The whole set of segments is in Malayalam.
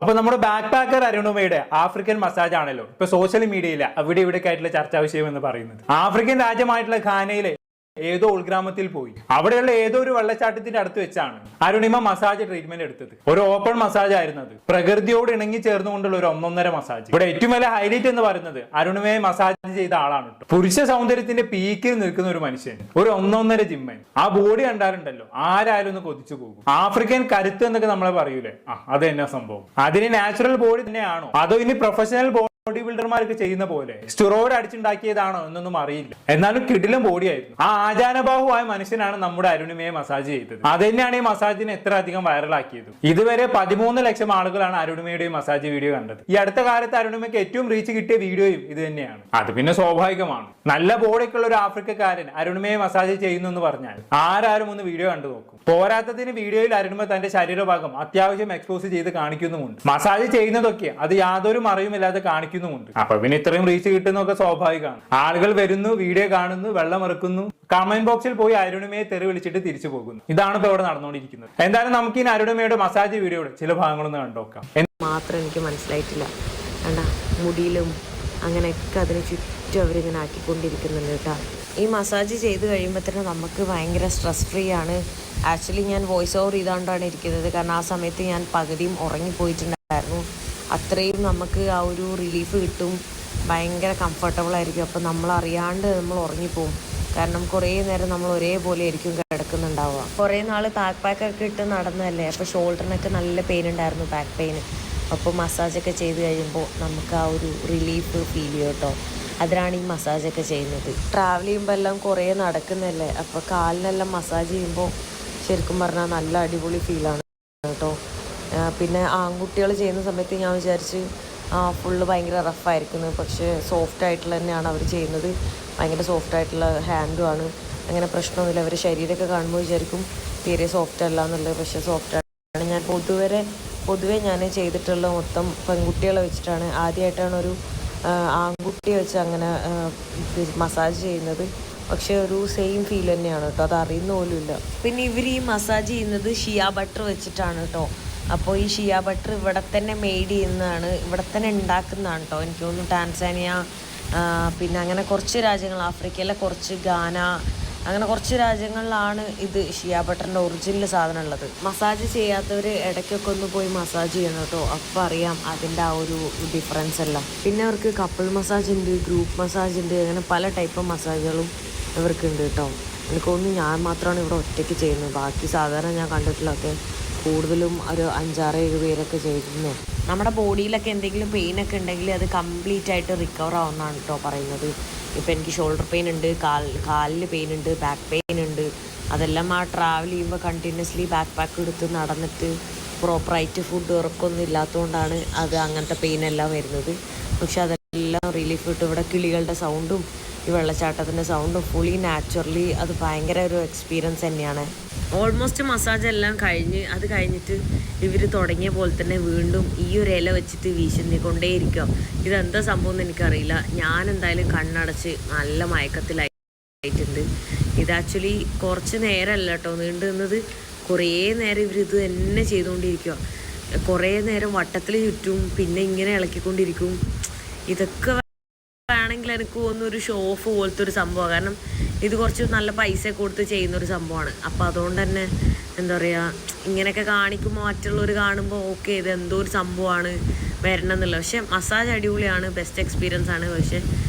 അപ്പൊ നമ്മുടെ ബാക്ക് പാക്കർ അരുണിമയുടെ ആഫ്രിക്കൻ മസാജ് ആണല്ലോ ഇപ്പൊ സോഷ്യൽ മീഡിയയിൽ അവിടെ ഇവിടെ ആയിട്ടുള്ള ചർച്ചാ വിഷയം എന്ന് പറയുന്നത്. ആഫ്രിക്കൻ രാജ്യമായിട്ടുള്ള ഘാനയിലെ ഏതോ ഉൾഗ്രാമത്തിൽ പോയി അവിടെയുള്ള ഏതോ ഒരു വെള്ളച്ചാട്ടത്തിന്റെ അടുത്ത് വെച്ചാണ് അരുണിമ മസാജ് ട്രീറ്റ്മെന്റ് എടുത്തത്. ഒരു ഓപ്പൺ മസാജ് ആയിരുന്നു അത്. പ്രകൃതിയോട് ഇണങ്ങി ചേർന്നുകൊണ്ടുള്ള ഒരു 1.5 മസാജ്. ഇവിടെ ഏറ്റവും വലിയ ഹൈലൈറ്റ് എന്ന് പറയുന്നത് അരുണിമയെ മസാജ് ചെയ്ത ആളാണ്. പുരുഷ സൗന്ദര്യത്തിന്റെ പീക്കിൽ നിൽക്കുന്ന ഒരു മനുഷ്യൻ, ഒരു 1.5 ജിമ്മൻ. ആ ബോഡി കണ്ടാലുണ്ടല്ലോ ആരായാലും ഒന്ന് കൊതിച്ചു പോകും. ആഫ്രിക്കൻ കരുത്ത് എന്നൊക്കെ നമ്മളെ പറയൂലേ, അത് തന്നെ സംഭവം. അതിന് നാച്ചുറൽ ബോഡി തന്നെയാണോ അതോ ഇനി പ്രൊഫഷണൽ ബോഡി ബിൽഡർമാർക്ക് ചെയ്യുന്ന പോലെ സ്റ്റിറോയിഡ് അടിച്ചുണ്ടാക്കിയതാണോ എന്നൊന്നും അറിയില്ല. എന്നാലും കിടിലം ബോഡിയായിരുന്നു. ആ ആചാരബാഹുവായ മനുഷ്യനാണ് നമ്മുടെ അരുണിമയെ മസാജ് ചെയ്തത്. അത് തന്നെയാണ് ഈ മസാജിനെ എത്ര അധികം വൈറലാക്കിയത്. ഇതുവരെ 13 ലക്ഷം ആളുകളാണ് അരുണിമയുടെ മസാജ് വീഡിയോ കണ്ടത്. ഈ അടുത്ത കാലത്ത് അരുണിമയ്ക്ക് ഏറ്റവും റീച്ച് കിട്ടിയ വീഡിയോയും ഇത് തന്നെയാണ്. അത് പിന്നെ സ്വാഭാവികമാണ്. നല്ല ബോഡിയൊക്കെയുള്ള ഒരു ആഫ്രിക്കക്കാരൻ അരുണിമയെ മസാജ് ചെയ്യുന്നു എന്ന് പറഞ്ഞാൽ ആരാരും ഒന്ന് വീഡിയോ കണ്ടു നോക്കും. പോരാത്തതിന് വീഡിയോയിൽ അരുണിമ തന്റെ ശരീരഭാഗം അത്യാവശ്യം എക്സ്പോസ് ചെയ്ത് കാണിക്കുന്നുമുണ്ട്. മസാജ് ചെയ്യുന്നതൊക്കെ അത് യാതൊരു മറയുമില്ലാതെ കാണിക്കുന്നുമുണ്ട്. അപ്പൊ പിന്നെ ഇത്രയും റീച്ച് കിട്ടുന്നതൊക്കെ സ്വാഭാവികമാണ്. ആളുകൾ വരുന്നു, വീഡിയോ കാണുന്നു, വെള്ളം ഇറക്കുന്നു, കമന്റ് ബോക്സിൽ പോയി അരുണിമയെ തെറി വിളിച്ചിട്ട് തിരിച്ചു പോകുന്നു. ഇതാണ് ഇപ്പൊ ഇവിടെ നടന്നുകൊണ്ടിരിക്കുന്നത്. എന്തായാലും നമുക്ക് ഈ അരുണിമയുടെ മസാജ് വീഡിയോയുടെ ചില ഭാഗങ്ങളൊന്ന് കണ്ടുനോക്കാം. മാത്രം എനിക്ക് മനസ്സിലായിട്ടില്ല. മുടിയിലും അങ്ങനെയൊക്കെ അതിന് ചുറ്റും അവരിങ്ങനെ ആക്കിക്കൊണ്ടിരിക്കുന്നുണ്ട് കേട്ടോ. ഈ മസാജ് ചെയ്ത് കഴിയുമ്പോൾ തന്നെ നമുക്ക് ഭയങ്കര സ്ട്രെസ് ഫ്രീ ആണ്. ആക്ച്വലി ഞാൻ വോയിസ് ഓവർ ചെയ്തുകൊണ്ടാണ് ഇരിക്കുന്നത്. കാരണം ആ സമയത്ത് ഞാൻ പകുതിയും ഉറങ്ങിപ്പോയിട്ടുണ്ടായിരുന്നു. അത്രയും നമുക്ക് ആ ഒരു റിലീഫ് കിട്ടും. ഭയങ്കര കംഫർട്ടബിൾ ആയിരിക്കും. അപ്പം നമ്മളറിയാണ്ട് നമ്മൾ ഉറങ്ങിപ്പോവും. കാരണം കുറേ നേരം നമ്മൾ ഒരേപോലെ ആയിരിക്കും കിടക്കുന്നുണ്ടാവുക. കുറേ നാൾ ബാക്ക് പാക്കൊക്കെ ഇട്ട് നടന്നതല്ലേ, അപ്പോൾ ഷോൾഡറിനൊക്കെ നല്ല പെയിൻ ഉണ്ടായിരുന്നു, ബാക്ക് പെയിൻ. അപ്പോൾ മസാജൊക്കെ ചെയ്ത് കഴിയുമ്പോൾ നമുക്ക് ആ ഒരു റിലീഫ് ഫീൽ ചെയ്യും കേട്ടോ. അതിനാണ് ഈ മസാജൊക്കെ ചെയ്യുന്നത്. ട്രാവൽ ചെയ്യുമ്പോൾ എല്ലാം കുറേ നടക്കുന്നതല്ലേ, അപ്പോൾ കാലിനെല്ലാം മസാജ് ചെയ്യുമ്പോൾ ശരിക്കും പറഞ്ഞാൽ നല്ല അടിപൊളി ഫീലാണ് കേട്ടോ. പിന്നെ ആൺകുട്ടികൾ ചെയ്യുന്ന സമയത്ത് ഞാൻ വിചാരിച്ച് ഫുള്ള് ഭയങ്കര റഫായിരിക്കുന്നത്. പക്ഷേ സോഫ്റ്റ് ആയിട്ടുള്ള തന്നെയാണ് അവർ ചെയ്യുന്നത്. ഭയങ്കര സോഫ്റ്റ് ആയിട്ടുള്ള ഹാൻഡുമാണ്. അങ്ങനെ പ്രശ്നമൊന്നുമില്ല. അവർ ശരീരമൊക്കെ കാണുമ്പോൾ വിചാരിക്കും തീരെ സോഫ്റ്റ് അല്ല എന്നുള്ളത്. പക്ഷേ സോഫ്റ്റാണ്. ഞാൻ പൊതുവെ ഞാൻ ചെയ്തിട്ടുള്ള മൊത്തം പെൺകുട്ടികളെ വെച്ചിട്ടാണ്. ആദ്യമായിട്ടാണ് ഒരു ആൺകുട്ടിയെ വെച്ച് അങ്ങനെ മസാജ് ചെയ്യുന്നത്. പക്ഷെ ഒരു സെയിം ഫീൽ തന്നെയാണ് കേട്ടോ. അത് അറിയുന്ന പോലും ഇല്ല. പിന്നെ ഇവർ ഈ മസാജ് ചെയ്യുന്നത് ഷിയ ബട്ടർ വെച്ചിട്ടാണ് കേട്ടോ. അപ്പോൾ ഈ ഷിയ ബട്ടർ ഇവിടെ തന്നെ മെയ്ഡ് ചെയ്യുന്നതാണ്, ഇവിടെ തന്നെ ഉണ്ടാക്കുന്നതാണ് കേട്ടോ. എനിക്ക് തോന്നുന്നു ടാൻസാനിയ, പിന്നെ അങ്ങനെ കുറച്ച് രാജ്യങ്ങൾ, ആഫ്രിക്കയിലെ കുറച്ച്, ഗാന, അങ്ങനെ കുറച്ച് രാജ്യങ്ങളിലാണ് ഇത് ഷിയ ബട്ടറിൻ്റെ ഒറിജിനൽ സാധനം ഉള്ളത്. മസാജ് ചെയ്യാത്തവർ ഇടയ്ക്കൊക്കെ ഒന്ന് പോയി മസാജ് ചെയ്യണം കേട്ടോ. അപ്പോൾ അറിയാം അതിൻ്റെ ആ ഒരു ഡിഫറൻസ് എല്ലാം. പിന്നെ അവർക്ക് കപ്പിൾ മസാജ് ഉണ്ട്, ഗ്രൂപ്പ് മസാജ് ഉണ്ട്, അങ്ങനെ പല ടൈപ്പ് മസാജുകളും ഇവർക്കുണ്ട് കേട്ടോ. എനിക്ക് തോന്നുന്നു ഞാൻ മാത്രമാണ് ഇവിടെ ഒറ്റയ്ക്ക് ചെയ്യുന്നത്. ബാക്കി സാധാരണ ഞാൻ കണ്ടിട്ടുള്ളതൊക്കെ കൂടുതലും ഒരു 5-6-7 പേരൊക്കെ ചെയ്തിരുന്നു. നമ്മുടെ ബോഡിയിലൊക്കെ എന്തെങ്കിലും പെയിനൊക്കെ ഉണ്ടെങ്കിൽ അത് കംപ്ലീറ്റ് ആയിട്ട് റിക്കവർ ആവുമെന്നാണ് കേട്ടോ പറയുന്നത്. ഇപ്പോൾ എനിക്ക് ഷോൾഡർ പെയിൻ ഉണ്ട്, കാലിൽ പെയിൻ ഉണ്ട്, ബാക്ക് പെയിൻ ഉണ്ട്. അതെല്ലാം ആ ട്രാവൽ ചെയ്യുമ്പോൾ കണ്ടിന്യൂസ്ലി ബാക്ക് പാക്ക് എടുത്ത് നടന്നിട്ട് പ്രോപ്പറായിട്ട് ഫുഡ് ഉറക്കമൊന്നും ഇല്ലാത്തതുകൊണ്ടാണ് അത് അങ്ങനത്തെ പെയിനെല്ലാം വരുന്നത്. പക്ഷെ അതെല്ലാം റിലീഫ് കിട്ടും. ഇവിടെ കിളികളുടെ സൗണ്ടും ഈ വെള്ളച്ചാട്ടത്തിൻ്റെ സൗണ്ടും ഫുള്ളി നാച്ചുറലി അത് ഭയങ്കര ഒരു എക്സ്പീരിയൻസ് തന്നെയാണ്. ഓൾമോസ്റ്റ് മസാജ് എല്ലാം അത് കഴിഞ്ഞിട്ട് ഇവർ തുടങ്ങിയ പോലെ തന്നെ വീണ്ടും ഈ ഒരു ഇല വെച്ചിട്ട് വീശിക്കൊണ്ടേയിരിക്കുക. ഇതെന്താ സംഭവം എന്ന് എനിക്കറിയില്ല. ഞാൻ എന്തായാലും കണ്ണടച്ച് നല്ല മയക്കത്തിലായിട്ടുണ്ട്. ഇത് ആക്ച്വലി കുറച്ച് നേരമല്ല കേട്ടോ നീണ്ടു നിന്നത്. കുറേ നേരം ഇവരിത് തന്നെ ചെയ്തുകൊണ്ടിരിക്കുക. കുറേ നേരം വട്ടത്തിൽ ചുറ്റും, പിന്നെ ഇങ്ങനെ ഇളക്കിക്കൊണ്ടിരിക്കും. ഇതൊക്കെ വേണമെങ്കിൽ എനിക്ക് തോന്നുന്നു ഒരു ഷോ ഓഫ് പോലത്തെ ഒരു സംഭവമാണ്. കാരണം ഇത് കുറച്ച് നല്ല പൈസ കൊടുത്ത് ചെയ്യുന്നൊരു സംഭവമാണ്. അപ്പോൾ അതുകൊണ്ട് തന്നെ എന്താ പറയുക, ഇങ്ങനെയൊക്കെ കാണിക്കുമ്പോൾ മറ്റുള്ളവർ കാണുമ്പോൾ ഓക്കെ ഇത് എന്തോ ഒരു സംഭവമാണ് വരണം എന്നുള്ളത്. പക്ഷേ മസാജ് അടിപൊളിയാണ്, ബെസ്റ്റ് എക്സ്പീരിയൻസ് ആണ്. പക്ഷേ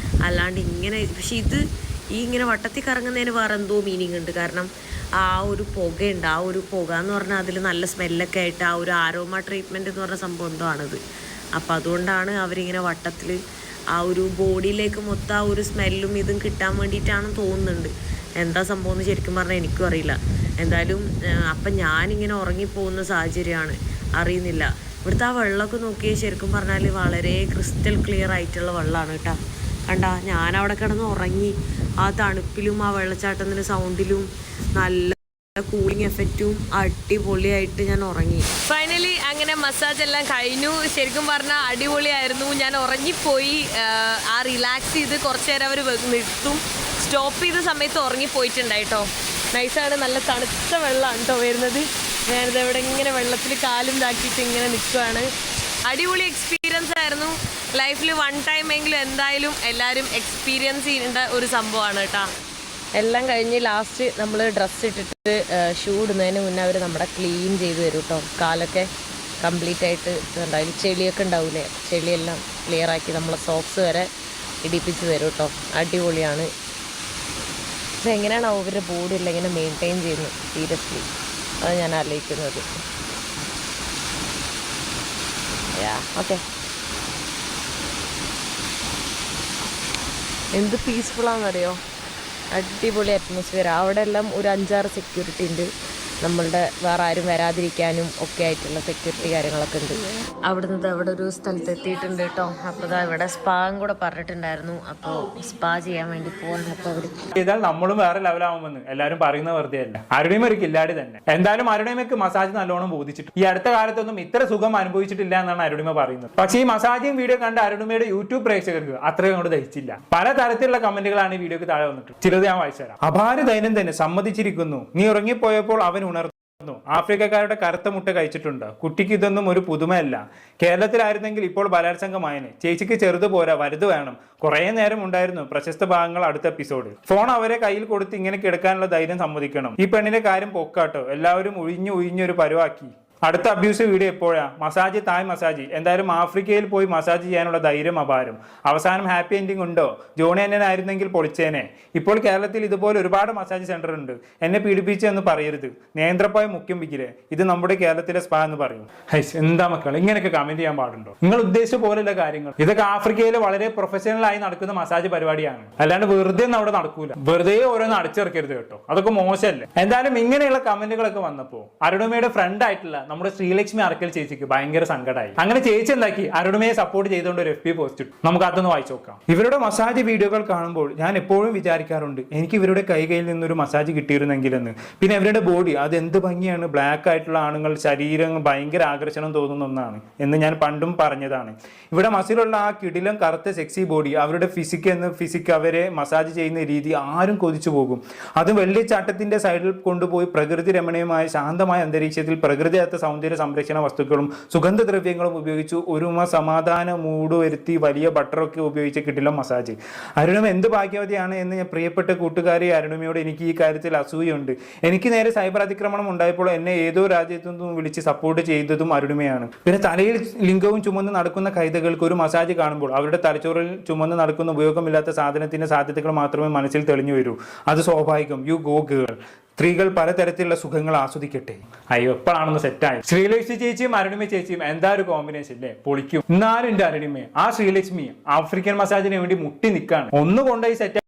അല്ലാണ്ട് പക്ഷേ ഇങ്ങനെ വട്ടത്തിൽ കറങ്ങുന്നതിന് വേറെ എന്തോ മീനിങ് ഉണ്ട്. കാരണം ആ ഒരു പുകയുണ്ട്. ആ ഒരു പുക എന്ന് പറഞ്ഞാൽ അതിൽ നല്ല സ്മെല്ലൊക്കെ ആയിട്ട് ആ ഒരു ആരോമ ട്രീറ്റ്മെൻറ്റ് എന്ന് പറഞ്ഞ സംഭവം എന്തോ ആണിത്. അപ്പോൾ അതുകൊണ്ടാണ് അവരിങ്ങനെ വട്ടത്തിൽ ആ ഒരു ബോഡിയിലേക്ക് മൊത്തം ആ ഒരു സ്മെല്ലും ഇതും കിട്ടാൻ വേണ്ടിയിട്ടാണെന്ന് തോന്നുന്നുണ്ട്. എന്താ സംഭവം എന്ന് ശരിക്കും പറഞ്ഞാൽ എനിക്കും അറിയില്ല. എന്തായാലും അപ്പം ഞാനിങ്ങനെ ഉറങ്ങിപ്പോകുന്ന സാഹചര്യമാണ്, അറിയുന്നില്ല. ഇവിടുത്തെ ആ വെള്ളമൊക്കെ നോക്കിയാൽ ശരിക്കും പറഞ്ഞാൽ വളരെ ക്രിസ്റ്റൽ ക്ലിയർ ആയിട്ടുള്ള വെള്ളമാണ് കേട്ടോ. ഞാനവിടെ കിടന്ന് ഉറങ്ങി. ആ തണുപ്പിലും ആ വെള്ളച്ചാട്ടത്തിൻ്റെ സൗണ്ടിലും നല്ല കൂളിംഗ് എഫക്റ്റും അടിപൊളിയായിട്ട് ഞാൻ ഉറങ്ങി. ഫൈനലി അങ്ങനെ മസാജ് എല്ലാം കഴിഞ്ഞു. ശരിക്കും പറഞ്ഞാൽ അടിപൊളിയായിരുന്നു. ഞാൻ ഉറങ്ങിപ്പോയി. ആ റിലാക്സ് ചെയ്ത് കുറച്ച് നേരം അവർ നിർത്തും. സ്റ്റോപ്പ് ചെയ്ത സമയത്ത് ഉറങ്ങിപ്പോയിട്ടുണ്ടായിട്ടോ. നൈസാണ്, നല്ല തണുത്ത വെള്ളമാണ് കേട്ടോ വരുന്നത്. ഞാനിത് ഇവിടെ ഇങ്ങനെ വെള്ളത്തിൽ കാലും ഇതാക്കിയിട്ട് ഇങ്ങനെ നിൽക്കുകയാണ്. അടിപൊളി എക്സ്പീരിയൻസ് ആയിരുന്നു. ലൈഫിൽ 1 ടൈം എങ്കിലും എന്തായാലും എല്ലാവരും എക്സ്പീരിയൻസ് ചെയ്യേണ്ട ഒരു സംഭവമാണ് കേട്ടോ. എല്ലാം കഴിഞ്ഞ് ലാസ്റ്റ് നമ്മൾ ഡ്രസ്സ് ഇട്ടിട്ട് ഷൂ ഇടുന്നതിന് മുന്നേ അവർ നമ്മുടെ ക്ലീൻ ചെയ്ത് തരും കേട്ടോ. കാലൊക്കെ കംപ്ലീറ്റ് ആയിട്ട് ഉണ്ടാവും, ചെളിയൊക്കെ ഉണ്ടാവില്ലേ, ചെളിയെല്ലാം ക്ലിയർ ആക്കി നമ്മളെ സോക്സ് വരെ ഇടിപ്പിച്ച് തരും കേട്ടോ. അടിപൊളിയാണ്. പക്ഷെ എങ്ങനെയാണ് അവരുടെ ബോഡി എല്ലാം ഇങ്ങനെ മെയിൻറ്റെയിൻ ചെയ്യുന്നത്, സീരിയസ്ലി അത് ഞാൻ ആലോചിക്കുന്നത്. ഓക്കെ, എന്ത് പീസ്ഫുള്ളാണെന്നറിയോ, അടിപൊളി അറ്റ്മോസ്ഫിയർ. അവിടെ എല്ലാം ഒരു 5-6 സെക്യൂരിറ്റി ഉണ്ട്, നമ്മളുടെ വേറെ ആരും വരാതിരിക്കാനും ഒക്കെ ആയിട്ടുള്ള സെക്യൂരിറ്റി കാര്യങ്ങളൊക്കെ ഉണ്ട്. അവിടുന്ന് അവിടെ ഒരു സ്ഥലത്ത് എത്തിയിട്ടുണ്ട് കേട്ടോ. അപ്പോൾ ഇവിടെ സ്പായും കൂടെ പറഞ്ഞിട്ടുണ്ടായിരുന്നു, അപ്പോൾ സ്പാ ചെയ്യാൻ വേണ്ടി പോകാൻ. അപ്പോൾ അവർ ചെയ്താൽ നമ്മളും വേറെ ലെവലാവുമെന്ന് എല്ലാവരും പറയുന്ന വെറുതെ അല്ല. അരുണിമ ഒരു കില്ലാടി തന്നെ. എന്തായാലും അരുണിമയ്ക്ക് മസാജ് നല്ലോണം ബോധിച്ചിട്ട് ഈ അടുത്ത കാലത്തൊന്നും ഇത്ര സുഖം അനുഭവിച്ചിട്ടില്ല എന്നാണ് അരുണിമ പറയുന്നത്. പക്ഷേ ഈ മസാജിങ് വീഡിയോ കണ്ട അരുണിമയുടെ യൂട്യൂബ് പ്രേക്ഷകർക്ക് അത്രയും അങ്ങോട്ട് ദഹിച്ചില്ല. പല തരത്തിലുള്ള കമന്റുകളാണ് ഈ വീഡിയോക്ക് താഴെ വന്നിട്ട്. ചിലത് ഞാൻ വായിച്ചു തരാം. അപാര ദൈനം തന്നെ സമ്മതിച്ചിരിക്കുന്നു, നീ ഉറങ്ങിപ്പോയപ്പോൾ അവൻ ഉണർന്നു, ആഫ്രിക്കക്കാരുടെ കറുത്ത മുട്ട കഴിച്ചിട്ടുണ്ട്, കുട്ടിക്ക് ഇതൊന്നും ഒരു പുതുമയല്ല, കേരളത്തിലായിരുന്നെങ്കിൽ ഇപ്പോൾ ബലാത്സംഗമായനെ, ചേച്ചിക്ക് ചെറുത് പോരാ വലുത് വേണം, കുറേ നേരം ഉണ്ടായിരുന്നു പ്രശസ്ത ഭാഗങ്ങൾ അടുത്ത എപ്പിസോഡ്, ഫോൺ അവരെ കയ്യിൽ കൊടുത്ത് ഇങ്ങനെ കിടക്കാനുള്ള ധൈര്യം സമ്മതിക്കണം, ഈ പെണ്ണിന്റെ കാര്യം പൊക്കാട്ടോ, എല്ലാവരും ഒഴിഞ്ഞൊരു പരുവാക്കി. അടുത്ത അബ്യൂസ് വീഡിയോ എപ്പോഴാ? Massage Thai massage. എന്തായാലും ആഫ്രിക്കയിൽ പോയി മസാജ് ചെയ്യാനുള്ള ധൈര്യം അപാരം. അവസാനം ഹാപ്പി എൻഡിങ് ഉണ്ടോ? ജോണി അന്നനായിരുന്നെങ്കിൽ പൊളിച്ചേനെ. ഇപ്പോൾ കേരളത്തിൽ ഇതുപോലെ ഒരുപാട് മസാജ് സെന്റർ ഉണ്ട്, എന്നെ പീഡിപ്പിച്ചെന്ന് പറയരുത്, നേന്ത്രപ്പായ മുഖ്യം വിക്കില്ലേ, ഇത് നമ്മുടെ കേരളത്തിലെ സ്പാ എന്ന് പറയും. ഹൈസ്, എന്താ മക്കൾ ഇങ്ങനെയൊക്കെ കമന്റ് ചെയ്യാൻ പാടുണ്ടോ? നിങ്ങൾ ഉദ്ദേശിച്ച പോലെയുള്ള കാര്യങ്ങൾ ഇതൊക്കെ ആഫ്രിക്കയിൽ വളരെ പ്രൊഫഷണൽ ആയി നടക്കുന്ന മസാജ് പരിപാടിയാണ്, അല്ലാണ്ട് വെറുതെ ഒന്നും അവിടെ നടക്കൂല. വെറുതെ ഓരോന്ന് അടിച്ചിറക്കരുത് കേട്ടോ, അതൊക്കെ മോശമല്ലേ. എന്തായാലും ഇങ്ങനെയുള്ള കമന്റുകളൊക്കെ വന്നപ്പോൾ അരുണിമയുടെ ഫ്രണ്ട് ആയിട്ടുള്ള നമ്മുടെ ശ്രീലക്ഷ്മി അറക്കൽ ചേച്ചിക്ക് ഭയങ്കര സങ്കടമായി. അങ്ങനെ ചേച്ചി എന്താക്കി, അരുണിമയെ സപ്പോർട്ട് ചെയ്തുകൊണ്ട് ഒരു FB പോസ്റ്റ് ഇട്ടു. നമുക്ക് അതൊന്ന് വായിച്ചു നോക്കാം. ഇവരുടെ മസാജ് വീഡിയോകൾ കാണുമ്പോൾ ഞാൻ എപ്പോഴും വിചാരിക്കാറുണ്ട്, എനിക്ക് ഇവരുടെ കൈകയിൽ നിന്നൊരു മസാജ് കിട്ടിയിരുന്നെങ്കിലെന്ന്. പിന്നെ ഇവരുടെ ബോഡി അത് എന്ത് ഭംഗിയാണ്, ബ്ലാക്ക് ആയിട്ടുള്ള ആണുങ്ങൾ ശരീരം ഭയങ്കര ആകർഷണം തോന്നുന്ന ഒന്നാണ് എന്ന് ഞാൻ പണ്ടും പറഞ്ഞതാണ്. ഇവിടെ മസിലുള്ള ആ കിടിലം കറുത്ത സെക്സി ബോഡി, അവരുടെ ഫിസിക് അവരെ മസാജ് ചെയ്യുന്ന രീതി ആരും കൊതിച്ചു പോകും. അതും വെള്ളിച്ചാട്ടത്തിന്റെ സൈഡിൽ കൊണ്ടുപോയി പ്രകൃതി രമണീയമായ ശാന്തമായ അന്തരീക്ഷത്തിൽ പ്രകൃതിദത്ത സൗന്ദര്യ സംരക്ഷണ വസ്തുക്കളും സുഗന്ധദ്രവ്യങ്ങളും ഉപയോഗിച്ചു ഒരുമ സമാധാന മൂട് വരുത്തി വലിയ ബട്ടറൊക്കെ ഉപയോഗിച്ച് കിട്ടില്ല മസാജ്. അരുണിമ എന്ത് ഭാഗ്യവതിയാണ് എന്ന് ഞാൻ പ്രിയപ്പെട്ട കൂട്ടുകാരി അരുണിമയോട് എനിക്ക് ഈ കാര്യത്തിൽ അസൂയുണ്ട്. എനിക്ക് നേരെ സൈബർ അതിക്രമണം ഉണ്ടായപ്പോൾ എന്നെ ഏതോ രാജ്യത്തു നിന്നും വിളിച്ച് സപ്പോർട്ട് ചെയ്തതും അരുണിമയാണ്. പിന്നെ തലയിൽ ലിംഗവും ചുമന്ന് നടക്കുന്ന കൈതകൾക്ക് ഒരു മസാജ് കാണുമ്പോൾ അവരുടെ തലച്ചോറിൽ ചുമന്ന് നടക്കുന്ന ഉപയോഗമില്ലാത്ത സാധനത്തിന്റെ സാധ്യതകൾ മാത്രമേ മനസ്സിൽ തെളിഞ്ഞു വരൂ. അത് സ്വാഭാവികം. You go girl. സ്ത്രീകൾ പലതരത്തിലുള്ള സുഖങ്ങൾ ആസ്വദിക്കട്ടെ. അയ്യോ, എപ്പോഴാണെന്ന് സെറ്റായി. ശ്രീലക്ഷ്മി ചേച്ചിയും അരുണിമ ചേച്ചിയും എന്താ ഒരു കോമ്പിനേഷൻ അല്ലേ, പൊളിക്കും. എന്നാലും എന്റെ അരുണിമ ആ ശ്രീലക്ഷ്മി ആഫ്രിക്കൻ മസാജിന് വേണ്ടി മുട്ടി നിൽക്കാണ്. ഒന്ന് കൊണ്ടുപോയി സെറ്റ്